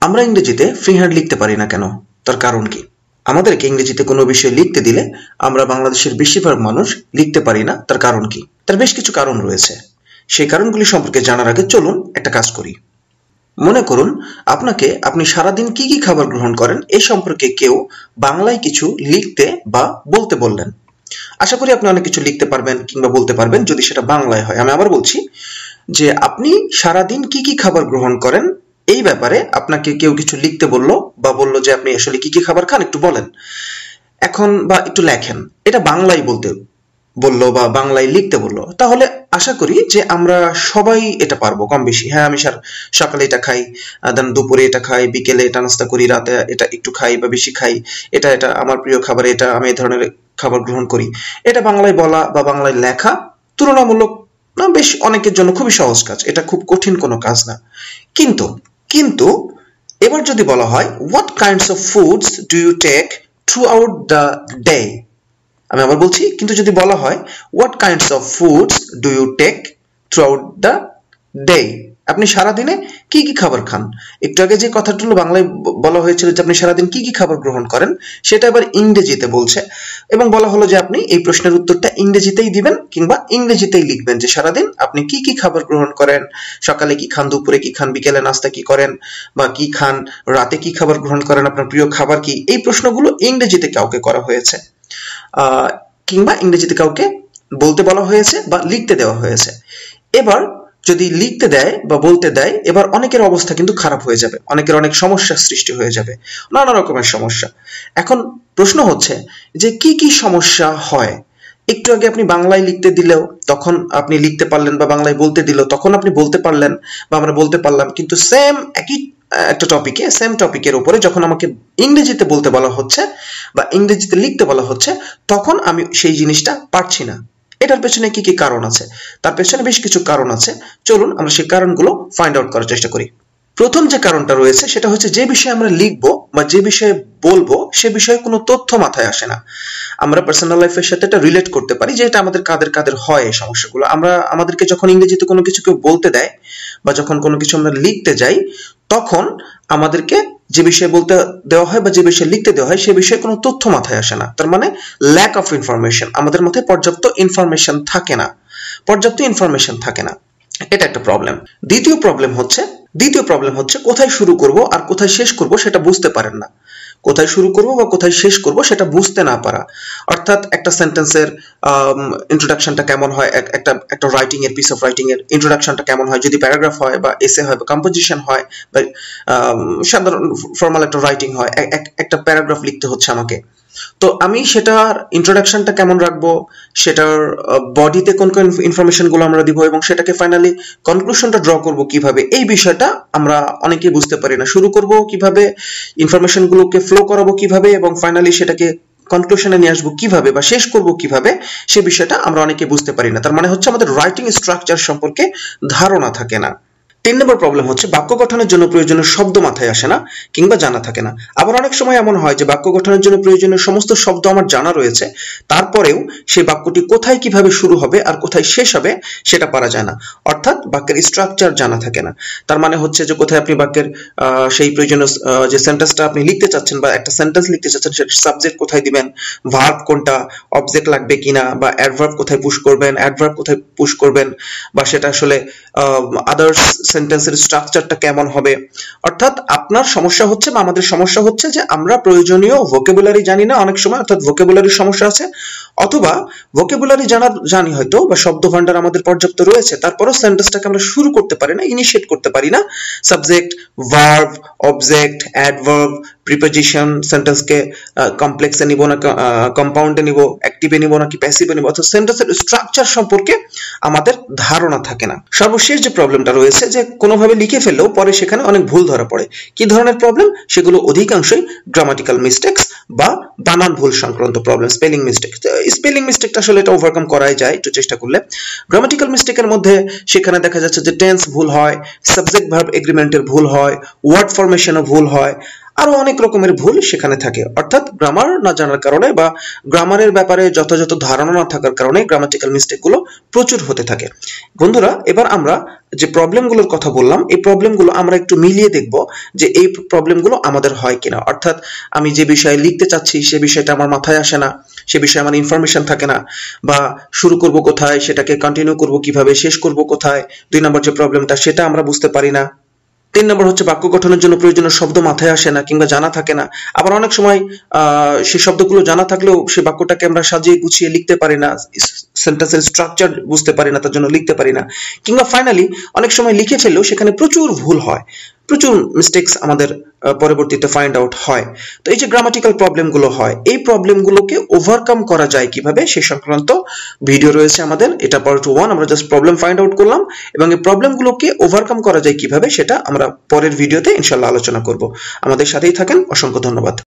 আমরা ইংরেজিতে free hand লিখতে পারি না কেন? তার কারণ কি? আমাদেরকে ইংরেজিতে কোনো বিষয় লিখতে দিলে আমরা বাংলাদেশের বেশিরভাগ মানুষ লিখতে পারি না, তার কারণ কি? তার বেশ কিছু কারণ রয়েছে। সেই কারণগুলি সম্পর্কে জানার আগে চলুন একটা কাজ করি। মনে করুন আপনি সারাদিন কি কি খাবার গ্রহণ করেন এই সম্পর্কে কেউ বাংলায় কিছু লিখতে বা বলতে বললেন। আশা করি আপনি অনেক কিছু লিখতে পারবেন কিংবা বলতে পারবেন যদি সেটা বাংলায় হয়। আমি আবার বলছি যে আপনি সারাদিন কি কি খাবার গ্রহণ করেন এই ব্যাপারে আপনাকে কেউ কিছু লিখতে বললো বা বললো যে আপনি আসলে কি কি খাবার খান একটু বলেন এখন বা একটু লেখেন, এটা বাংলায় বলতে বললো বা বাংলায় লিখতে বললো, তাহলে আশা করি যে আমরা সবাই এটা পারবো কম বেশি। হ্যাঁ, আমি সকালে এটা খাই, দেন দুপুরে এটা খাই, বিকেলে এটা নাস্তা করি, রাতে এটা একটু খাই বা বেশি খাই, এটা এটা আমার প্রিয় খাবার, এটা আমি এই ধরনের খাবার গ্রহণ করি। এটা বাংলায় বলা বা বাংলায় লেখা তুলনামূলক না বেশ অনেকের জন্য খুবই সহজ কাজ, এটা খুব কঠিন কোনো কাজ না। কিন্তু কিন্তু এবার যদি বলা হয় what kinds of foods do you take throughout the day, আমি আবার বলছি, কিন্তু যদি বলা হয় what kinds of foods do you take throughout the day, আপনি সারাদিনে কি কি খাবার খান। একটু আগে যে কথাগুলো বাংলায় বলা হয়েছিল যে আপনি সারাদিন কি কি খাবার গ্রহণ করেন, সেটা এবার ইংরেজিতে বলছে এবং বলা হলো যে আপনি এই প্রশ্নের উত্তরটা ইংরেজিতেই দিবেন কিংবা ইংরেজিতেই লিখবেন যে সারাদিন আপনি কি কি খাবার গ্রহণ করেন, সকালে কি খান, দুপুরে কি খান, বিকেলে নাস্তা কি করেন বা কি খান, রাতে কি খাবার গ্রহণ করেন, আপনার প্রিয় খাবার কি। এই প্রশ্নগুলো ইংরেজিতে কাউকে করা হয়েছে কিংবা ইংরেজিতে কাউকে বলতে বলা হয়েছে বা লিখতে দেওয়া হয়েছে। এবার যদি লিখতে দেয় বা বলতে দেয়, এবার অনেকের অবস্থা কিন্তু খারাপ হয়ে যাবে, অনেকের অনেক সমস্যার সৃষ্টি হয়ে যাবে, নানা রকমের সমস্যা। এখন প্রশ্ন হচ্ছে যে কি কি সমস্যা হয়। একটু আগে আপনি বাংলায় লিখতে দিলেও তখন আপনি লিখতে পারলেন বা বাংলায় বলতে দিল তখন আপনি বলতে পারলেন বা আমরা বলতে পারলাম, কিন্তু সেম একই একটা টপিকে সেম টপিকের উপরে যখন আমাকে ইংরেজিতে বলতে বলা হচ্ছে বা ইংরেজিতে লিখতে বলা হচ্ছে তখন আমি সেই জিনিসটা পারছি না। এটার পেছনে কি কি কারণ আছে? তার পেছনে বেশ কিছু কারণ আছে, চলুন আমরা সেই কারণগুলো ফাইন্ড আউট করার চেষ্টা করি। প্রথম যে কারণটা রয়েছে সেটা হচ্ছে যে বিষয়ে আমরা লিখবো বা যে বিষয়ে বলবো সে বিষয়ে কোনো তথ্য মাথায় আসে না। আমরা পার্সোনাল লাইফের সাথে এটা রিলেট করতে পারি যে এটা আমাদের কাদের কাদের হয় এই সমস্যাগুলো। আমাদেরকে যখন ইংরেজিতে কোনো কিছু কেউ বলতে দেয় বা যখন কোনো কিছু আমরা লিখতে যাই তখন আমাদেরকে যে বিষয়ে বলতে দেওয়া হয় বা যে বিষয়ে লিখতে দেওয়া হয় সে বিষয়ে কোনো তথ্য মাথায় আসে না। তার মানে ল্যাক অফ ইনফরমেশন, আমাদের মাথায় পর্যাপ্ত ইনফরমেশন থাকে না, এটা একটা প্রবলেম। দ্বিতীয় প্রবলেম হচ্ছে কোথায় শুরু করব আর কোথায় শেষ করব সেটা বুঝতে পারেন না। কোথায় শুরু করব বা কোথায় শেষ করব সেটা বুঝতে না পারা, অর্থাৎ একটা সেন্টেন্সের ইন্ট্রোডাকশনটা কেমন হয়, একটা রাইটিং এর পিস অফ রাইটিং এর ইন্ট্রোডাকশনটা কেমন হয়, যদি প্যারাগ্রাফ হয় বা এসে হয় বা কম্পোজিশন হয় বা সাধারণ ফর্মাল একটা রাইটিং হয়, একটা প্যারাগ্রাফ লিখতে হচ্ছে আমাকে, তো আমি সেটার ইন্ট্রোডাকশনটা কেমন রাখবো, সেটার বডিতে কোন কোন ইনফরমেশন গুলো আমরা দিব এবং সেটাকে ফাইনালি কনক্লুশনটা ড্র করব কিভাবে, এই বিষয়টা আমরা অনেকেই বুঝতে পারি না। শুরু করব কিভাবে, ইনফরমেশন গুলোকে ফ্লো করাবো কিভাবে এবং ফাইনালি সেটাকে কনক্লুশনে নিয়ে আসবো কিভাবে বা শেষ করব কিভাবে, সে বিষয়টা আমরা অনেকে বুঝতে পারি না। তার মানে হচ্ছে আমাদের রাইটিং স্ট্রাকচার সম্পর্কে ধারণা থাকে না। 3 নম্বর প্রবলেম হচ্ছে বাক্য গঠনের জন্য প্রয়োজনীয় শব্দ মাথায় আসে না কিংবা জানা থাকে না। আবার অনেক সময় এমন হয় যে বাক্য গঠনের জন্য প্রয়োজনীয় সমস্ত শব্দ আমার জানা রয়েছে, তারপরেও সেই বাক্যটি কোথায় কিভাবে শুরু হবে আর কোথায় শেষ হবে সেটা পারা যায় না, অর্থাৎ বাক্যের স্ট্রাকচার জানা থাকে না। তার মানে হচ্ছে যে কোথায় আপনি বাক্যের সেই প্রয়োজনীয় যে সেন্টেন্সটা আপনি লিখতে চাচ্ছেন বা একটা সেন্টেন্স লিখতে চাচ্ছেন সেটার সাবজেক্ট কোথায় দিবেন, ভার্ব কোনটা, অবজেক্ট লাগবে কিনা বা অ্যাডভার্ব কোথায় পুশ করবেন, অ্যাডভার্ব কোথায় পুশ করবেন, বা সেটা আসলে আদার্স সেন্টেন্সের স্ট্রাকচারটা কেমন হবে। অর্থাৎ আপনার সমস্যা হচ্ছে বা আমাদের সমস্যা হচ্ছে যে আমরা প্রয়োজনীয় ভোকাবুলারি জানি না অনেক সময়, অর্থাৎ ভোকাবুলারির সমস্যা আছে, অথবা ভোকাবুলারি জানি হয়তো বা শব্দ ভান্ডার আমাদের পর্যাপ্ত রয়েছে, তারপরও সেন্টেন্সটাকে আমরা শুরু করতে পারি না, ইনিশিয়েট করতে পারি না। Subject, verb, object, adverb, preposition, সেন্টেন্সকে কমপ্লেক্সে নিব না কম্পাউন্ডে নিব, অ্যাক্টিভে নিব নাকি প্যাসিভে নিব, অর্থাৎ সেন্টেন্সের স্ট্রাকচার সম্পর্কে আমাদের ধারণা থাকে না। সর্বশেষ যে প্রবলেমটা রয়েছে যে কোনোভাবে লিখে ফেললেও পরে সেখানে অনেক ভুল ধরা পড়ে। কি ধরনের প্রবলেম? সেগুলো অধিকাংশই গ্রামাটিক্যাল মিস্টেক্স বা বানান ভুল সংক্রান্ত প্রবলেম, স্পেলিং মিস্টেক। স্পেলিং মিস্টেকটা আসলে এটা ওভারকাম করাই যায় একটু চেষ্টা করলে। গ্রামাটিক্যাল মিস্টেকের মধ্যে সেখানে দেখা যাচ্ছে যে টেন্স ভুল হয়, সাবজেক্ট ভার্ব এগ্রিমেন্টের ভুল হয়, ওয়ার্ড ফরমেশনও ভুল হয়, আরো অনেক রকমের ভুল সেখানে থাকে। অর্থাৎ গ্রামার না জানার কারণে বা গ্রামারের ব্যাপারে যথাযথ ধারণা না থাকার কারণে গ্রামাটিক্যাল মিস্টেকগুলো প্রচুর হতে থাকে। বন্ধুরা, এবার আমরা যে প্রবলেমগুলোর কথা বললাম, এই প্রবলেমগুলো আমরা একটু মিলিয়ে দেখব যে এই প্রবলেমগুলো আমাদের হয় কিনা। অর্থাৎ আমি যে বিষয়ে লিখতে চাচ্ছি সে বিষয়টা আমার মাথায় আসে না, সে বিষয়ে আমার ইনফরমেশন থাকে না, বা শুরু করব কোথায়, সেটাকে কন্টিনিউ করব কিভাবে, শেষ করব কোথায়, 2 নম্বর যে প্রবলেমটা সেটা আমরা বুঝতে পারি না। 3 নম্বর হচ্ছে বাক্য গঠনের জন্য প্রয়োজনীয় শব্দ মাথায় আসে না কিংবা জানা থাকে না। আবার অনেক সময় সেই শব্দগুলো জানা থাকলেও সেই বাক্যটাকে আমরা সাজিয়ে গুছিয়ে লিখতে পারি না, সেন্টেন্সের স্ট্রাকচার বুঝতে পারি না, তার জন্য লিখতে পারি না। কিংবা ফাইনালি অনেক সময় লিখে ফেললেও সেখানে প্রচুর ভুল হয়, প্রচুর মিস্টেকস আমাদের পরবর্তীতে ফাইন্ড আউট হয়। তো এই যে গ্রামাটিক্যাল প্রবলেমগুলো হয়, এই প্রবলেমগুলোকে ওভারকাম করা যায় কিভাবে সে সংক্রান্ত ভিডিও রয়েছে আমাদের। এটা পার্ট 1, আমরা জাস্ট প্রবলেম ফাইন্ড আউট করলাম, এবং এই প্রবলেমগুলোকে ওভারকাম করা যায় কিভাবে সেটা আমরা পরের ভিডিওতে ইনশাআল্লাহ আলোচনা করব। আমাদের সাথেই থাকেন, অসংখ্য ধন্যবাদ।